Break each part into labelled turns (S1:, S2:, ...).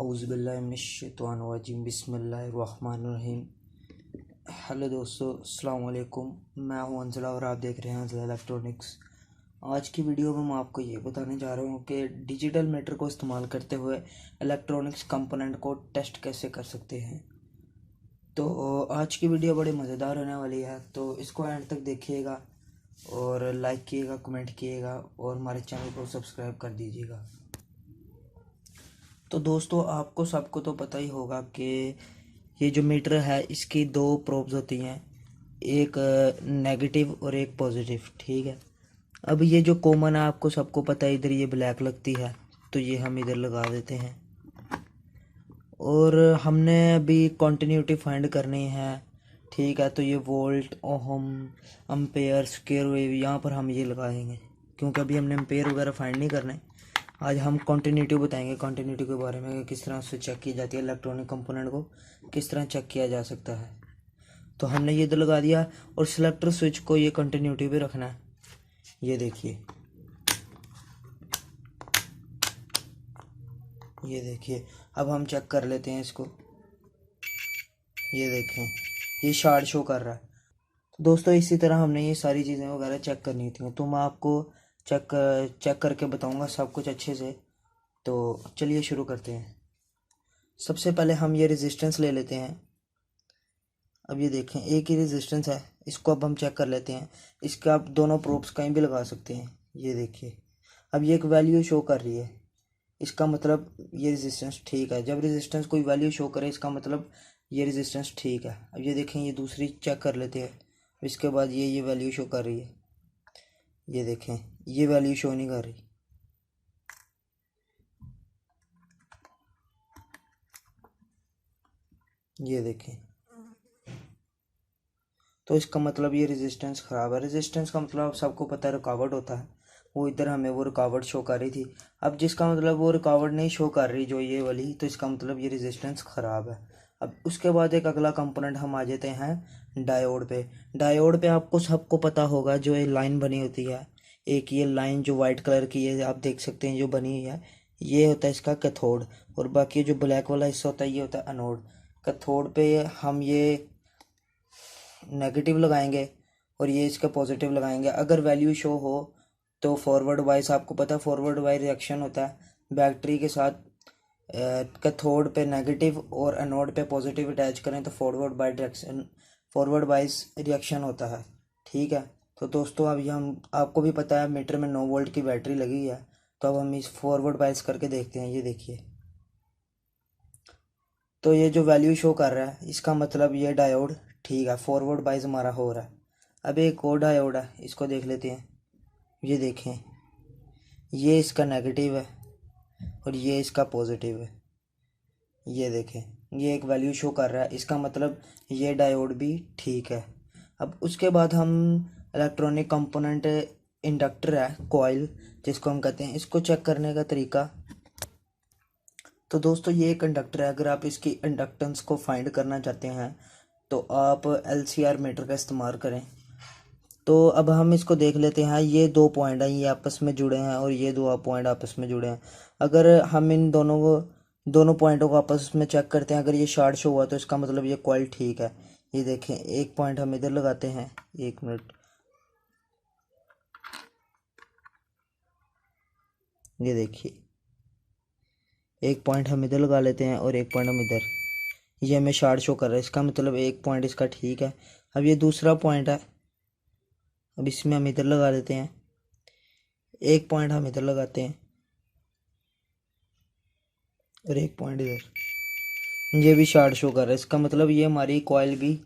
S1: औज़ुबिल्लाहिमिनश्शैतानिर्रजीम बिस्मिल्लाहिर्रहमानिर्रहीम। हेलो दोस्तों, अस्सलाम वालेकुम। मैं हूं अंजला और आप देख रहे हैं अंजला इलेक्ट्रॉनिक्स। आज की वीडियो में मैं आपको ये बताने जा रहा हूं कि डिजिटल मीटर को इस्तेमाल करते हुए इलेक्ट्रॉनिक्स कंपोनेंट को टेस्ट कैसे कर सकते हैं। तो आज की वीडियो बड़ी मज़ेदार होने वाली है, तो इसको एंड तक देखिएगा और लाइक कीजिएगा, कमेंट कीजिएगा और हमारे चैनल को सब्सक्राइब कर दीजिएगा। तो दोस्तों, आपको सबको तो पता ही होगा कि ये जो मीटर है इसकी दो प्रोब्स होती हैं, एक नेगेटिव और एक पॉजिटिव। ठीक है, अब ये जो कॉमन है आपको सबको पता है, इधर ये ब्लैक लगती है तो ये हम इधर लगा देते हैं। और हमने अभी कंटिन्यूटी फाइंड करनी है। ठीक है, तो ये volt, ohm, ampere, square wave यहाँ पर हम ये लगाएंगे, क्योंकि अभी हमने एम्पेयर वगैरह फाइंड नहीं करने। आज हम कंटिन्यूटी बताएंगे, कंटिन्यूटी के बारे में, किस तरह से चेक की जाती है इलेक्ट्रॉनिक कंपोनेंट को, किस तरह चेक किया जा सकता है। तो हमने ये इधर लगा दिया और सिलेक्टर स्विच को ये कंटिन्यूटी पे रखना है। ये देखिए, ये देखिए, अब हम चेक कर लेते हैं इसको। ये देखें, ये शार्ट शो कर रहा है। तो दोस्तों, इसी तरह हमने ये सारी चीज़ें वगैरह चेक करनी थी, तो मैं आपको चेक करके बताऊंगा सब कुछ अच्छे से। तो चलिए शुरू करते हैं। सबसे पहले हम ये रेजिस्टेंस ले लेते हैं। अब ये देखें, एक ही रेजिस्टेंस है, इसको अब हम चेक कर लेते हैं। इसका आप दोनों प्रोब्स कहीं भी लगा सकते हैं। ये देखिए, अब ये एक वैल्यू शो कर रही है, इसका मतलब ये रेजिस्टेंस ठीक है। जब रेजिस्टेंस कोई वैल्यू शो करे इसका मतलब ये रेजिस्टेंस ठीक है। अब ये देखें, ये दूसरी चेक कर लेते हैं। इसके बाद ये वैल्यू शो कर रही है। ये देखें, ये वैल्यू शो नहीं कर रही। ये देखें, तो इसका मतलब ये रेजिस्टेंस ख़राब है। रेजिस्टेंस का मतलब आप सबको पता है, रुकावट होता है। वो इधर हमें वो रुकावट शो कर रही थी। अब जिसका मतलब वो रुकावट नहीं शो कर रही जो ये वाली, तो इसका मतलब ये रेजिस्टेंस ख़राब है। अब उसके बाद एक अगला कंपोनेंट हम आ जाते हैं डायोड पे। डायोड पे आपको सबको पता होगा, जो ये लाइन बनी होती है, एक ये लाइन जो वाइट कलर की है आप देख सकते हैं जो बनी हुई है, ये होता है इसका कैथोड। और बाकी जो ब्लैक वाला हिस्सा होता है ये होता है एनोड। कैथोड पे हम ये नेगेटिव लगाएंगे और ये इसका पॉजिटिव लगाएंगे। अगर वैल्यू शो हो तो फॉरवर्ड वाइज, आपको पता है फॉरवर्ड वाइज रिएक्शन होता है। बैटरी के साथ कैथोड पे नेगेटिव और एनोड पे पॉजिटिव अटैच करें तो फॉरवर्ड वाइज रिएक्शन होता है। ठीक है, तो दोस्तों अभी हम, आपको भी पता है मीटर में 9 वोल्ट की बैटरी लगी हुई है, तो अब हम इस फॉरवर्ड वाइज करके देखते हैं। ये देखिए, तो ये जो वैल्यू शो कर रहा है इसका मतलब ये डायोड ठीक है, फॉरवर्ड बाइज हमारा हो रहा है। अब एक और डायोड है, इसको देख लेते हैं। ये देखें, ये इसका नेगेटिव है और ये इसका पॉजिटिव है। ये देखें, ये एक वैल्यू शो कर रहा है, इसका मतलब ये डायोड भी ठीक है। अब उसके बाद हम इलेक्ट्रॉनिक कंपोनेंट, इंडक्टर है, कॉइल जिसको हम कहते हैं, इसको चेक करने का तरीका। तो दोस्तों, ये एक इंडक्टर है। अगर आप इसकी इंडक्टेंस को फाइंड करना चाहते हैं तो आप LCR मीटर का इस्तेमाल करें। तो अब हम इसको देख लेते हैं। ये दो पॉइंट हैं, ये आपस में जुड़े हैं और ये दो पॉइंट आपस में जुड़े हैं। अगर हम इन दोनों पॉइंटों को आपस में चेक करते हैं, अगर ये शॉर्ट शो हुआ तो इसका मतलब ये कॉइल ठीक है। ये देखें, एक पॉइंट हम इधर लगाते हैं, 1 मिनट। ये देखिए, एक पॉइंट हम इधर लगा लेते हैं और एक पॉइंट हम इधर। ये हमें शॉर्ट शो कर रहा है, इसका मतलब एक पॉइंट इसका ठीक है। अब ये दूसरा पॉइंट है, अब इसमें हम इधर लगा देते हैं, एक पॉइंट हम इधर लगाते हैं और एक पॉइंट इधर। ये भी शॉर्ट शो कर रहा है, इसका मतलब ये हमारी कॉइल भी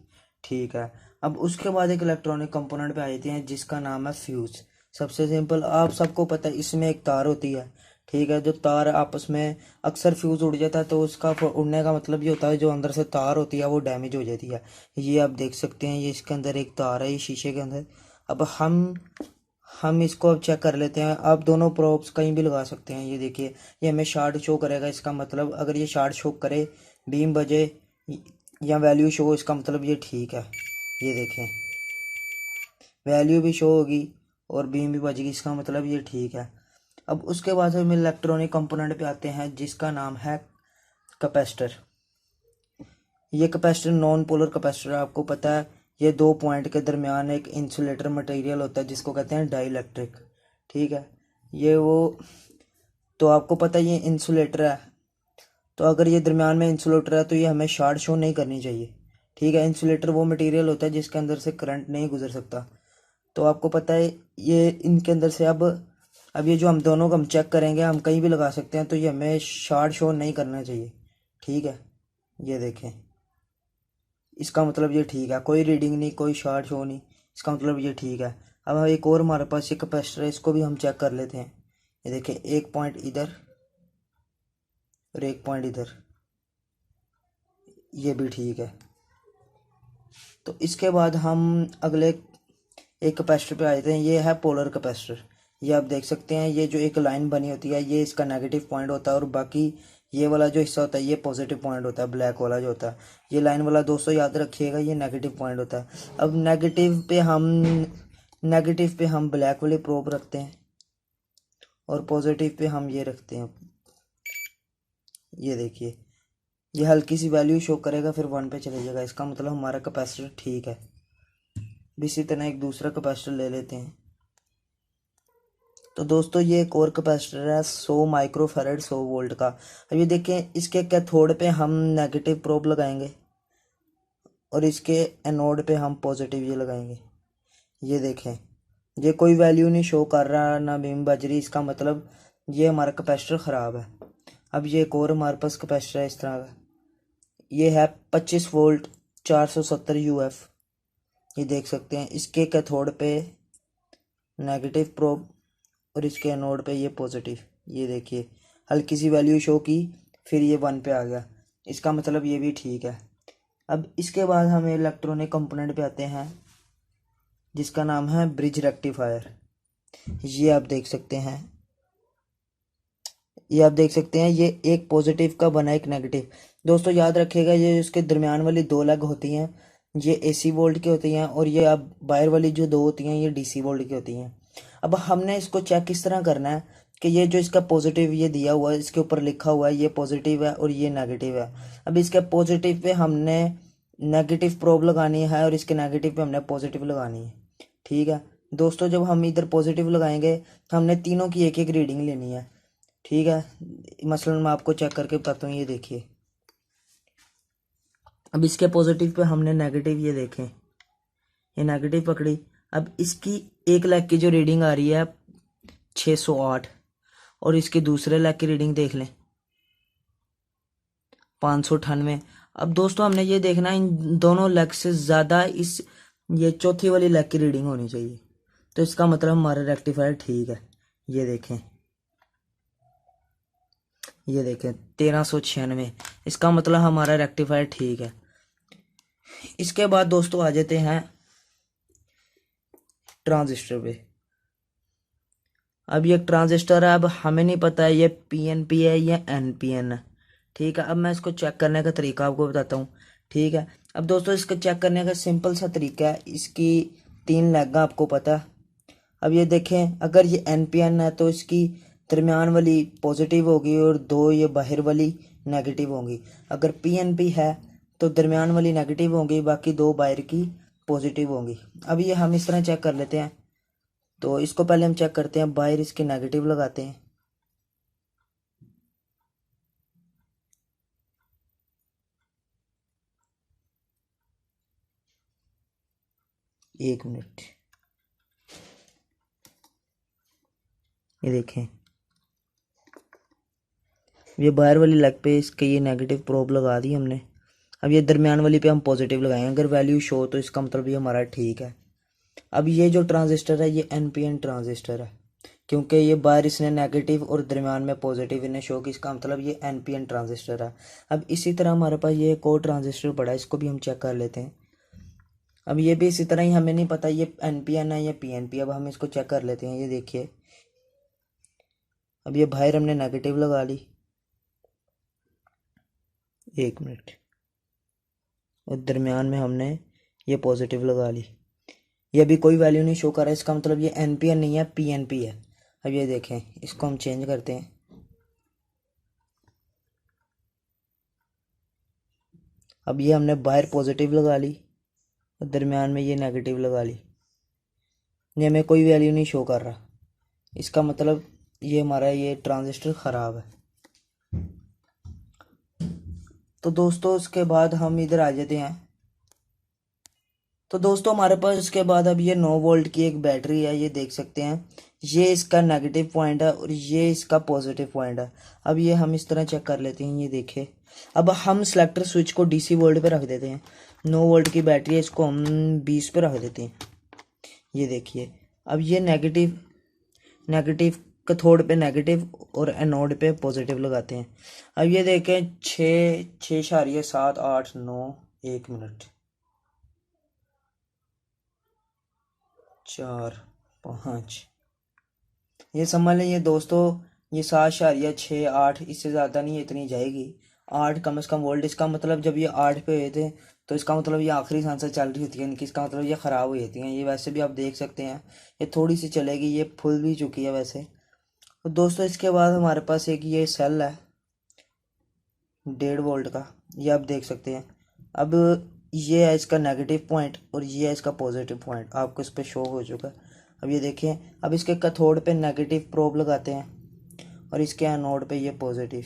S1: ठीक है। अब उसके बाद एक इलेक्ट्रॉनिक कंपोनेंट पे आ जाते हैं जिसका नाम है फ्यूज। सबसे सिंपल, आप सबको पता है इसमें एक तार होती है। ठीक है, जो तार आपस में, अक्सर फ्यूज उड़ जाता है तो उसका उड़ने का मतलब ये होता है जो अंदर से तार होती है वो डैमेज हो जाती है। ये आप देख सकते हैं, ये इसके अंदर एक तार है, ये शीशे के अंदर। अब हम इसको अब चेक कर लेते हैं। आप दोनों प्रोब्स कहीं भी लगा सकते हैं। ये देखिए, ये हमें शार्ट शो करेगा, इसका मतलब अगर ये शार्ट शो करे, बीम बजे या वैल्यू शो, इसका मतलब ये ठीक है। ये देखें, वैल्यू भी शो होगी और बीम भी बजेगी, इसका मतलब ये ठीक है। अब उसके बाद हम इलेक्ट्रॉनिक कंपोनेंट पे आते हैं जिसका नाम है कैपेसिटर। ये कैपेसिटर नॉन पोलर कैपेसिटर है, आपको पता है ये दो पॉइंट के दरमियान एक इंसुलेटर मटेरियल होता है जिसको कहते हैं डाइइलेक्ट्रिक। ठीक है, ये वो, तो आपको पता है ये इंसुलेटर है, तो अगर ये दरमियान में इंसुलेटर है तो ये हमें शॉर्ट शो नहीं करनी चाहिए। ठीक है, इंसुलेटर वो मटेरियल होता है जिसके अंदर से करंट नहीं गुजर सकता। तो आपको पता है ये इनके अंदर से अब ये जो हम दोनों को हम चेक करेंगे, हम कहीं भी लगा सकते हैं, तो ये हमें शॉर्ट शो नहीं करना चाहिए। ठीक है, ये देखें, इसका मतलब ये ठीक है, कोई रीडिंग नहीं, कोई शॉर्ट शो नहीं, इसका मतलब ये ठीक है। अब एक और हमारे पास ये कैपेसिटर है, इसको भी हम चेक कर लेते हैं। ये देखें, एक पॉइंट इधर और एक पॉइंट इधर, ये भी ठीक है। तो इसके बाद हम अगले एक कैपेसिटर पे आए थे, ये है पोलर कैपेसिटर। ये आप देख सकते हैं, ये जो एक लाइन बनी होती है ये इसका नेगेटिव पॉइंट होता है, और बाकी ये वाला जो हिस्सा होता है ये पॉजिटिव पॉइंट होता है, ब्लैक वाला जो होता है। ये लाइन वाला दोस्तों याद रखिएगा, ये नेगेटिव पॉइंट होता है। अब नेगेटिव पे हम ब्लैक वाली प्रोब रखते हैं, और पॉजिटिव पे हम ये रखते हैं। ये देखिए, ये हल्की सी वैल्यू शो करेगा, फिर 1 पे चले जाएगा, इसका मतलब हमारा कैपेसिटर ठीक है। इसी तरह एक दूसरा कैपेसिटर ले लेते हैं। तो दोस्तों ये एक और कैपेसिटर है 100 माइक्रोफैरड 100 वोल्ट का। अब ये देखें, इसके कैथोड पे हम नेगेटिव प्रोब लगाएंगे और इसके एनोड पे हम पॉजिटिव ये लगाएंगे। ये देखें, ये कोई वैल्यू नहीं शो कर रहा, ना बीम बज रही, इसका मतलब ये हमारा कैपेसिटर ख़राब है। अब ये एक और हमारे पास कैपेसिटर है इस तरह का, ये है 25 वोल्ट 470 यूएफ। ये देख सकते हैं, इसके कैथोड पे नेगेटिव प्रोब और इसके एनोड पे ये पॉजिटिव। ये देखिए, हल्की सी वैल्यू शो की, फिर ये 1 पे आ गया, इसका मतलब ये भी ठीक है। अब इसके बाद हम इलेक्ट्रॉनिक कंपोनेंट पे आते हैं जिसका नाम है ब्रिज रेक्टिफायर। ये आप देख सकते हैं, ये एक पॉजिटिव का बना एक नेगेटिव। दोस्तों याद रखिएगा, ये इसके दरमियान वाली दो लेग होती हैं, ये एसी वोल्ट की होती हैं, और ये अब बाहर वाली जो दो होती हैं ये डीसी वोल्ट की होती हैं। अब हमने इसको चेक किस तरह करना है कि ये जो इसका पॉजिटिव ये दिया हुआ है, इसके ऊपर लिखा हुआ है ये पॉजिटिव है और ये नेगेटिव है। अब इसके पॉजिटिव पे हमने नेगेटिव प्रोब लगानी है और इसके नेगेटिव पे हमने पॉजिटिव लगानी है। ठीक है दोस्तों, जब हम इधर पॉजिटिव लगाएंगे हमने तीनों की एक एक रीडिंग लेनी है। ठीक है, मसलन मैं आपको चेक करके बताता हूँ। ये देखिए, अब इसके पॉजिटिव पे हमने नेगेटिव, ये देखें, ये नेगेटिव पकड़ी। अब इसकी एक लेग की जो रीडिंग आ रही है 608, और इसके दूसरे लेग की रीडिंग देख लें 598। अब दोस्तों हमने ये देखना इन दोनों लेग से ज़्यादा इस ये चौथी वाली लेग की रीडिंग होनी चाहिए, तो इसका मतलब हमारा रेक्टिफायर ठीक है। ये देखें, 1396, इसका मतलब हमारा रेक्टिफायर ठीक है। इसके बाद दोस्तों आ जाते हैं ट्रांजिस्टर पे। अब ये ट्रांजिस्टर है, अब हमें नहीं पता है ये पीएनपी है या एनपीएन है। ठीक है, अब मैं इसको चेक करने का तरीका आपको बताता हूँ। ठीक है, अब दोस्तों इसको चेक करने का सिंपल सा तरीका है, इसकी 3 लेग आपको पता है। अब ये देखें, अगर ये एनपीएन है तो इसकी दरमियान वाली पॉजिटिव होगी और 2 ये बाहर वाली नेगेटिव होंगी। अगर पीएनपी है तो दरमियान वाली नेगेटिव होंगी, बाकी 2 बाहर की पॉजिटिव होंगी। अब ये हम इस तरह चेक कर लेते हैं। तो इसको पहले हम चेक करते हैं, बाहर इसके नेगेटिव लगाते हैं। एक मिनट, ये देखें, ये बाहर वाली लेग पे इसके ये नेगेटिव प्रोब लगा दी हमने। अब ये दरमियान वाली पे हम पॉजिटिव लगाएंगे, अगर वैल्यू शो तो इसका मतलब ये हमारा ठीक है। अब ये जो ट्रांजिस्टर है ये एनपीएन ट्रांजिस्टर है, क्योंकि ये बाहर इसने नेगेटिव और दरमियान में पॉजिटिव इन्हें शो की, इसका मतलब ये एनपीएन ट्रांजिस्टर है। अब इसी तरह हमारे पास ये एक और ट्रांजिस्टर पड़ा है, इसको भी हम चेक कर लेते हैं। अब ये भी इसी तरह ही, हमें नहीं पता ये एनपीएन है या पीएनपी। अब हम इसको चेक कर लेते हैं। ये देखिए, अब ये बाहर हमने नेगेटिव लगा ली, एक मिनट, और दरमियान में हमने ये पॉजिटिव लगा ली। ये अभी कोई वैल्यू नहीं शो कर रहा है, इसका मतलब ये एनपीएन नहीं है, पीएनपी है। अब ये देखें, इसको हम चेंज करते हैं। अब ये हमने बाहर पॉजिटिव लगा ली और दरमियान में ये नेगेटिव लगा ली, ये हमें कोई वैल्यू नहीं शो कर रहा। इसका मतलब ये हमारा ये ट्रांजिस्टर ख़राब है। तो दोस्तों उसके बाद हम इधर आ जाते हैं। तो दोस्तों हमारे पास इसके बाद अब ये 9 वोल्ट की एक बैटरी है, ये देख सकते हैं। ये इसका नेगेटिव पॉइंट है और ये इसका पॉजिटिव पॉइंट है। अब ये हम इस तरह चेक कर लेते हैं, ये देखिए। अब हम सेलेक्टर स्विच को डीसी वोल्ट पे रख देते हैं। 9 वोल्ट की बैटरी है, इसको हम 20 पे रख देते हैं। ये देखिए, अब ये नेगेटिव कैथोड पे नेगेटिव और एनोड पे पॉजिटिव लगाते हैं। अब ये देखें 6.789 1 मिनट 4 5, ये समझ लें ये दोस्तों, ये 7.68, इससे ज़्यादा नहीं, इतनी जाएगी 8 कम से कम वोल्ट। इसका मतलब जब ये 8 पे हुए थे तो इसका मतलब ये आखिरी सांसद चल रही होती है, इनकी इसका मतलब ये ख़राब हो जाती हैं। ये वैसे भी आप देख सकते हैं ये थोड़ी सी चलेगी, ये फुल भी चुकी है वैसे। तो दोस्तों इसके बाद हमारे पास एक ये सेल है 1.5 वोल्ट का, ये आप देख सकते हैं। अब ये है इसका नेगेटिव पॉइंट और ये है इसका पॉजिटिव पॉइंट, आपको इस पर शो हो चुका है। अब ये देखें, अब इसके कैथोड पे नेगेटिव प्रोब लगाते हैं और इसके एनोड पे ये पॉजिटिव।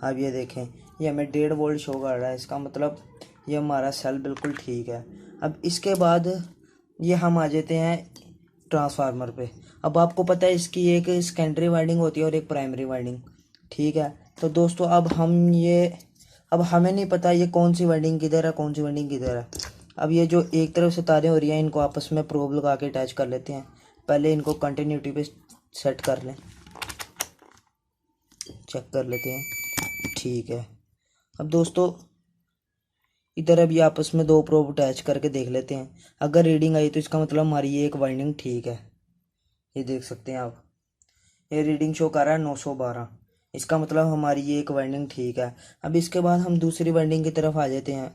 S1: अब ये देखें, ये हमें 1.5 वोल्ट शो कर रहा है, इसका मतलब ये हमारा सेल बिल्कुल ठीक है। अब इसके बाद ये हम आ जाते हैं ट्रांसफार्मर पे। अब आपको पता है इसकी एक सेकेंडरी वाइंडिंग होती है और एक प्राइमरी वाइंडिंग, ठीक है। तो दोस्तों अब हमें नहीं पता ये कौन सी वाइंडिंग किधर है, कौन सी वाइंडिंग किधर है। अब ये जो एक तरफ से तारें हो रही हैं, इनको आपस में प्रोब लगा के अटैच कर लेते हैं। पहले इनको कंटिन्यूटी पे सेट कर लें, चेक कर लेते हैं, ठीक है। अब दोस्तों इधर अब ये आपस में 2 प्रोब अटैच करके देख लेते हैं। अगर रीडिंग आई तो इसका मतलब हमारी ये एक वाइंडिंग ठीक है। ये देख सकते हैं आप, ये रीडिंग शो कर रहा है 912, इसका मतलब हमारी ये एक वाइंडिंग ठीक है। अब इसके बाद हम दूसरी वाइंडिंग की तरफ आ जाते हैं।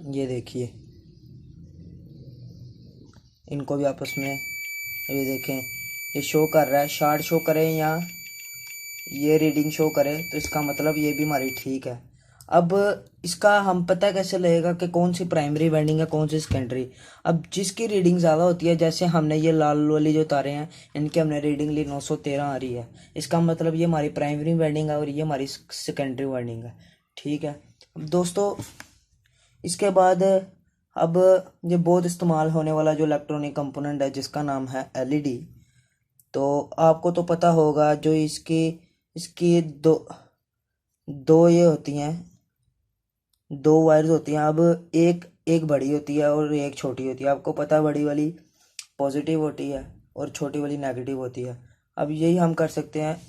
S1: ये देखिए, इनको भी आपस में, ये देखें, ये शो कर रहा है, शार्ट शो करें या ये रीडिंग शो करे तो इसका मतलब ये भी हमारी ठीक है। अब इसका हम पता कैसे लगेगा कि कौन सी प्राइमरी वाइंडिंग है कौन सी सेकेंडरी। अब जिसकी रीडिंग ज़्यादा होती है, जैसे हमने ये लाल वाली जो तारे हैं इनकी हमने रीडिंग ली 913 आ रही है, इसका मतलब ये हमारी प्राइमरी वाइंडिंग है और ये हमारी सेकेंडरी वाइंडिंग है, ठीक है। अब दोस्तों इसके बाद अब ये बहुत इस्तेमाल होने वाला जो इलेक्ट्रॉनिक कंपोनेंट है जिसका नाम है एलईडी। तो आपको तो पता होगा, जो इसकी दो ये होती हैं, 2 वायर्स होती हैं। अब एक बड़ी होती है और एक छोटी होती है। आपको पता है बड़ी वाली पॉजिटिव होती है और छोटी वाली नेगेटिव होती है। अब यही हम कर सकते हैं,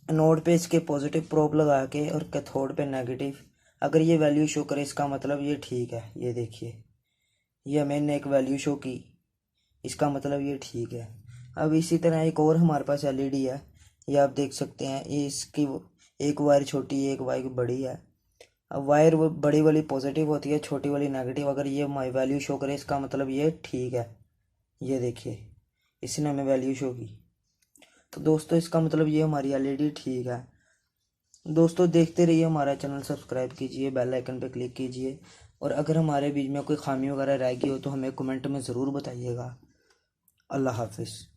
S1: नोड पे इसके पॉजिटिव प्रोब लगा के और कैथोड पे नेगेटिव। अगर ये वैल्यू शो करे इसका मतलब ये ठीक है। ये देखिए, ये मैंने एक वैल्यू शो की, इसका मतलब ये ठीक है। अब इसी तरह एक और हमारे पास एलईडी है, ये आप देख सकते हैं। ये इसकी एक वायर छोटी है, एक वायर बड़ी है। अब वायर बड़ी वाली पॉजिटिव होती है, छोटी वाली नेगेटिव। अगर ये माई वैल्यू शो करे इसका मतलब ये ठीक है। ये देखिए, इसने हमें वैल्यू शो की, तो दोस्तों इसका मतलब ये हमारी एलईडी ठीक है। दोस्तों देखते रहिए हमारा चैनल, सब्सक्राइब कीजिए, बेल आइकन पर क्लिक कीजिए। और अगर हमारे बीच में कोई खामी वगैरह रह गई हो तो हमें कमेंट में ज़रूर बताइएगा। अल्लाह हाफिज़।